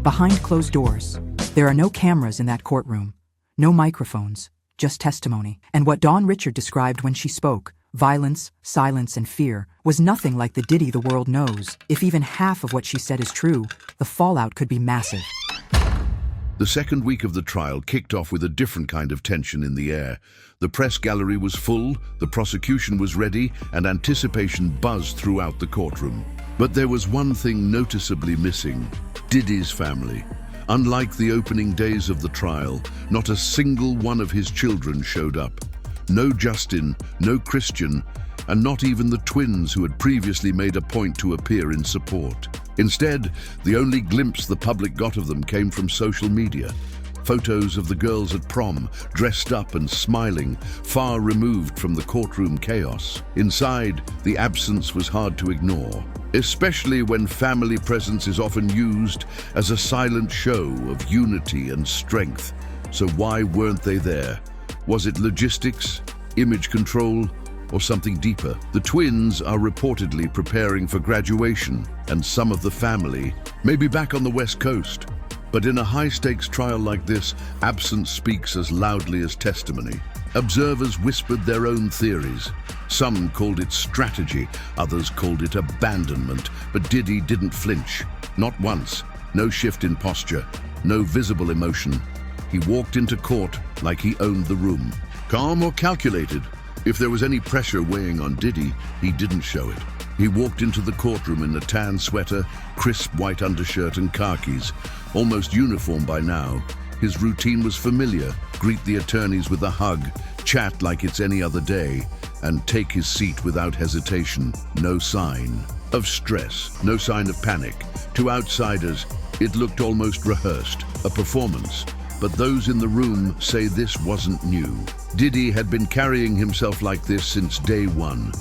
Behind closed doors, there are no cameras in that courtroom, no microphones, just testimony. And what Dawn Richard described when she spoke, violence, silence, and fear, was nothing like the Diddy the world knows. If even half of what she said is true, the fallout could be massive. The second week of the trial kicked off with a different kind of tension in the air. The press gallery was full, the prosecution was ready, and anticipation buzzed throughout the courtroom. But there was one thing noticeably missing: Diddy's family. Unlike the opening days of the trial, not a single one of his children showed up. No Justin, no Christian, and not even the twins who had previously made a point to appear in support. Instead, the only glimpse the public got of them came from social media. Photos of the girls at prom, dressed up and smiling, far removed from the courtroom chaos. Inside, the absence was hard to ignore, especially when family presence is often used as a silent show of unity and strength. So why weren't they there? Was it logistics, image control, or something deeper? The twins are reportedly preparing for graduation, and some of the family may be back on the West Coast. But in a high-stakes trial like this, absence speaks as loudly as testimony. Observers whispered their own theories. Some called it strategy, others called it abandonment, but Diddy didn't flinch. Not once. No shift in posture, no visible emotion. He walked into court like he owned the room. Calm or calculated? If there was any pressure weighing on Diddy, he didn't show it. He walked into the courtroom in a tan sweater, crisp white undershirt and khakis, almost uniform by now. His routine was familiar: greet the attorneys with a hug, chat like it's any other day, and take his seat without hesitation. No sign of stress, no sign of panic. To outsiders, it looked almost rehearsed, a performance. But those in the room say this wasn't new. Diddy had been carrying himself like this since day one.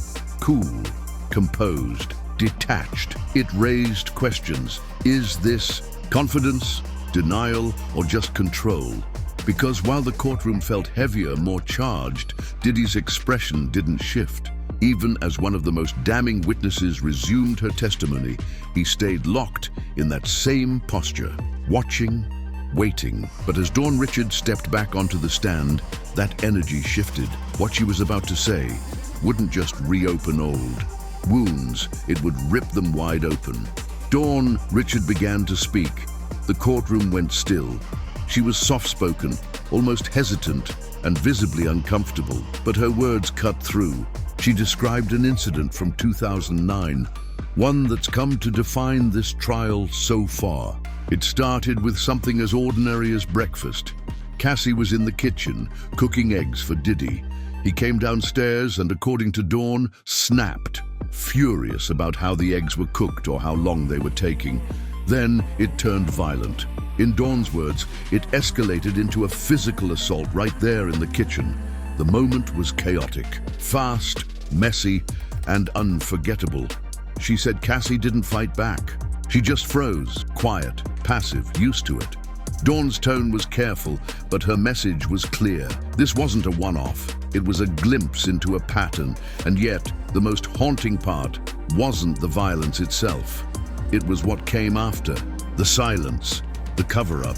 Cool, composed, detached. It raised questions. Is this confidence, denial, or just control? Because while the courtroom felt heavier, more charged, Diddy's expression didn't shift. Even as one of the most damning witnesses resumed her testimony, he stayed locked in that same posture, watching, waiting. But as Dawn Richard stepped back onto the stand, that energy shifted. What she was about to say wouldn't just reopen old wounds, it would rip them wide open. Dawn Richard began to speak. The courtroom went still. She was soft-spoken, almost hesitant, and visibly uncomfortable, but her words cut through. She described an incident from 2009, one that's come to define this trial so far. It started with something as ordinary as breakfast. Cassie was in the kitchen, cooking eggs for Diddy. He came downstairs and, according to Dawn, snapped, furious about how the eggs were cooked or how long they were taking. Then it turned violent. In Dawn's words, it escalated into a physical assault right there in the kitchen. The moment was chaotic, fast, messy, and unforgettable. She said Cassie didn't fight back. She just froze, quiet, passive, used to it. Dawn's tone was careful, but her message was clear. This wasn't a one-off. It was a glimpse into a pattern, and yet the most haunting part wasn't the violence itself. It was what came after: the silence, the cover-up,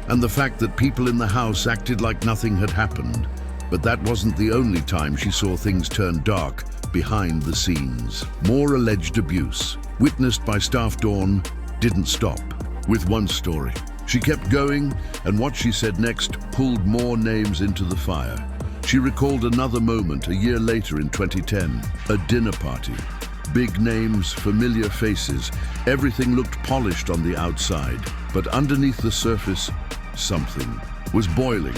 and the fact that people in the house acted like nothing had happened. But that wasn't the only time she saw things turn dark behind the scenes. More alleged abuse, witnessed by staff. Dawn didn't stop with one story. She kept going, and what she said next pulled more names into the fire. She recalled another moment a year later in 2010, a dinner party. Big names, familiar faces, everything looked polished on the outside, but underneath the surface, something was boiling.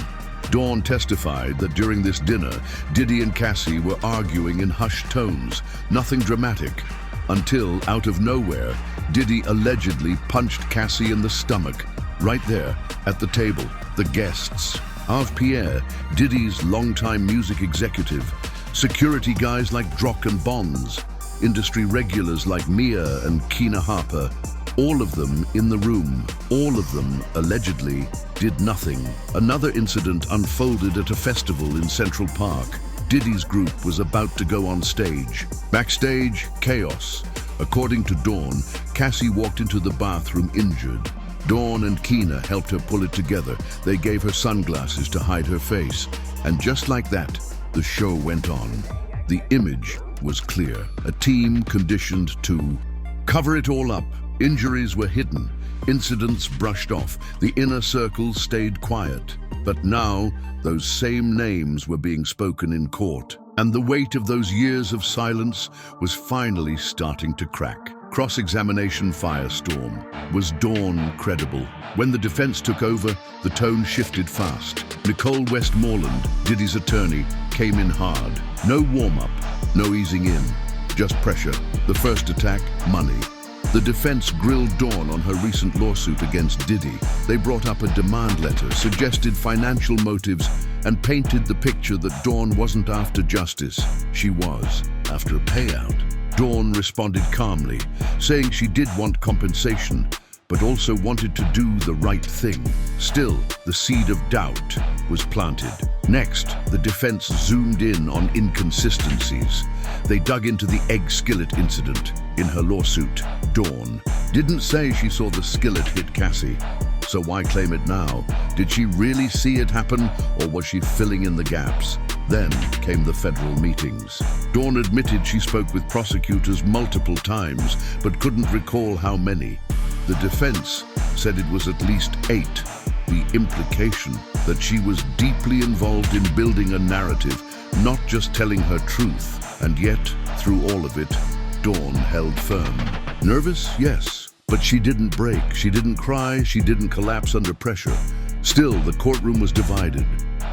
Dawn testified that during this dinner, Diddy and Cassie were arguing in hushed tones, nothing dramatic, until, out of nowhere, Diddy allegedly punched Cassie in the stomach, right there at the table. The guests: Av Pierre, Diddy's longtime music executive, security guys like Drock and Bonds, industry regulars like Mia and Keena Harper, all of them in the room. All of them, allegedly, did nothing. Another incident unfolded at a festival in Central Park. Diddy's group was about to go on stage. Backstage, chaos. According to Dawn, Cassie walked into the bathroom injured. Dawn and Keena helped her pull it together. They gave her sunglasses to hide her face. And just like that, the show went on. The image was clear. A team conditioned to cover it all up. Injuries were hidden. Incidents brushed off. The inner circle stayed quiet. But now, those same names were being spoken in court. And the weight of those years of silence was finally starting to crack. Cross-examination firestorm. Was Dawn credible? When the defense took over, the tone shifted fast. Nicole Westmoreland, Diddy's attorney, came in hard. No warm-up, no easing in, just pressure. The first attack, money. The defense grilled Dawn on her recent lawsuit against Diddy. They brought up a demand letter, suggested financial motives, and painted the picture that Dawn wasn't after justice. She was after a payout. Dawn responded calmly, saying she did want compensation, but also wanted to do the right thing. Still, the seed of doubt was planted. Next, the defense zoomed in on inconsistencies. They dug into the egg skillet incident. In her lawsuit, Dawn didn't say she saw the skillet hit Cassie. So why claim it now? Did she really see it happen, or was she filling in the gaps? Then came the federal meetings. Dawn admitted she spoke with prosecutors multiple times, but couldn't recall how many. The defense said it was at least 8. The implication that she was deeply involved in building a narrative, not just telling her truth. And yet, through all of it, Dawn held firm. Nervous? Yes. But she didn't break. She didn't cry. She didn't collapse under pressure. Still, the courtroom was divided.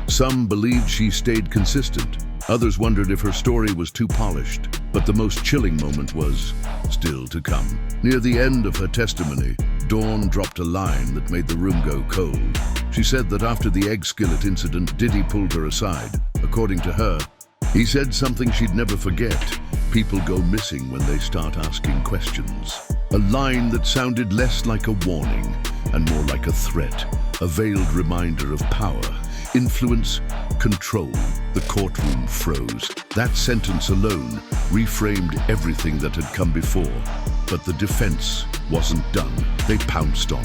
Some believed she stayed consistent. Others wondered if her story was too polished. But the most chilling moment was still to come. Near the end of her testimony, Dawn dropped a line that made the room go cold. She said that after the egg skillet incident, Diddy pulled her aside. According to her, he said something she'd never forget. People go missing when they start asking questions. A line that sounded less like a warning and more like a threat, a veiled reminder of power, influence, control. The courtroom froze. That sentence alone reframed everything that had come before. But the defense wasn't done. They pounced on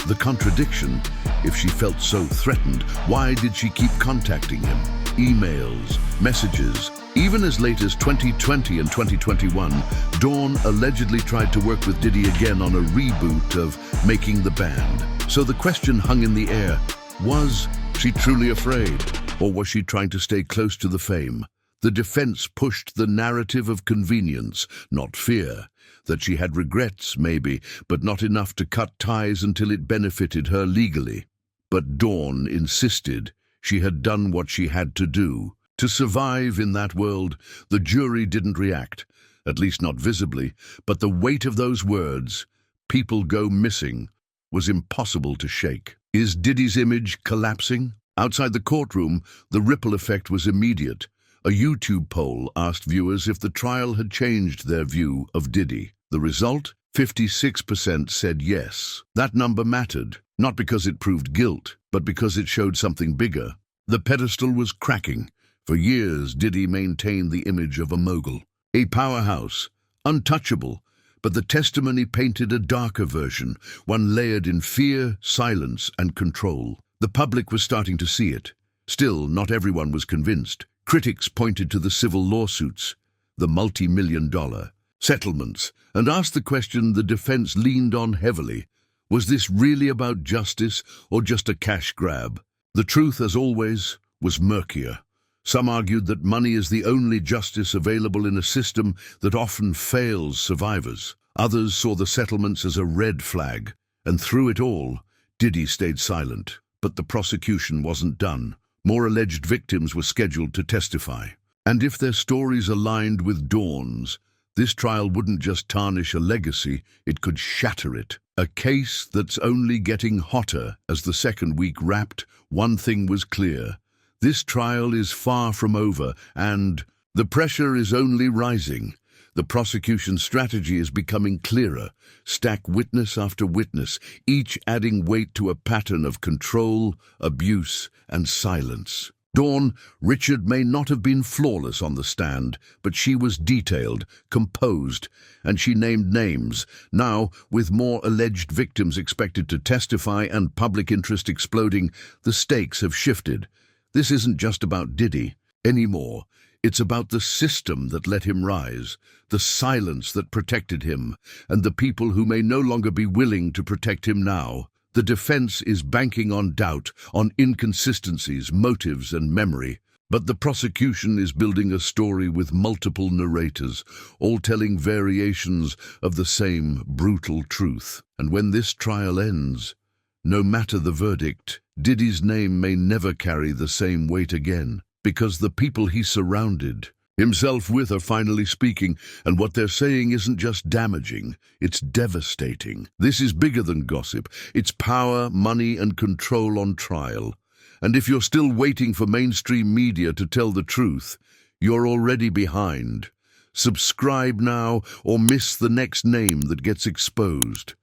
the contradiction. If she felt so threatened, why did she keep contacting him? Emails, messages. Even as late as 2020 and 2021, Dawn allegedly tried to work with Diddy again on a reboot of Making the Band. So the question hung in the air. Was she truly afraid? Or was she trying to stay close to the fame? The defense pushed the narrative of convenience, not fear. That she had regrets, maybe, but not enough to cut ties until it benefited her legally. But Dawn insisted she had done what she had to do. To survive in that world, the jury didn't react, at least not visibly, but the weight of those words, "people go missing," was impossible to shake. Is Diddy's image collapsing? Outside the courtroom, the ripple effect was immediate. A YouTube poll asked viewers if the trial had changed their view of Diddy. The result? 56% said yes. That number mattered, not because it proved guilt, but because it showed something bigger. The pedestal was cracking. For years, Diddy maintained the image of a mogul, a powerhouse, untouchable, but the testimony painted a darker version, one layered in fear, silence, and control. The public was starting to see it. Still, not everyone was convinced. Critics pointed to the civil lawsuits, the multi-million-dollar settlements, and asked the question the defense leaned on heavily. Was this really about justice or just a cash grab? The truth, as always, was murkier. Some argued that money is the only justice available in a system that often fails survivors. Others saw the settlements as a red flag, and through it all, Diddy stayed silent. But the prosecution wasn't done. More alleged victims were scheduled to testify. And if their stories aligned with Dawn's, this trial wouldn't just tarnish a legacy, it could shatter it. A case that's only getting hotter as the second week wrapped. One thing was clear. This trial is far from over, and the pressure is only rising. The prosecution's strategy is becoming clearer. Stack witness after witness, each adding weight to a pattern of control, abuse, and silence. Dawn Richard may not have been flawless on the stand, but she was detailed, composed, and she named names. Now, with more alleged victims expected to testify and public interest exploding, the stakes have shifted. This isn't just about Diddy anymore. It's about the system that let him rise, the silence that protected him, and the people who may no longer be willing to protect him now. The defense is banking on doubt, on inconsistencies, motives, and memory. But the prosecution is building a story with multiple narrators, all telling variations of the same brutal truth. And when this trial ends, no matter the verdict, Diddy's name may never carry the same weight again, because the people he surrounded himself with are finally speaking, and what they're saying isn't just damaging, it's devastating. This is bigger than gossip. It's power, money, and control on trial. And if you're still waiting for mainstream media to tell the truth, you're already behind. Subscribe now or miss the next name that gets exposed.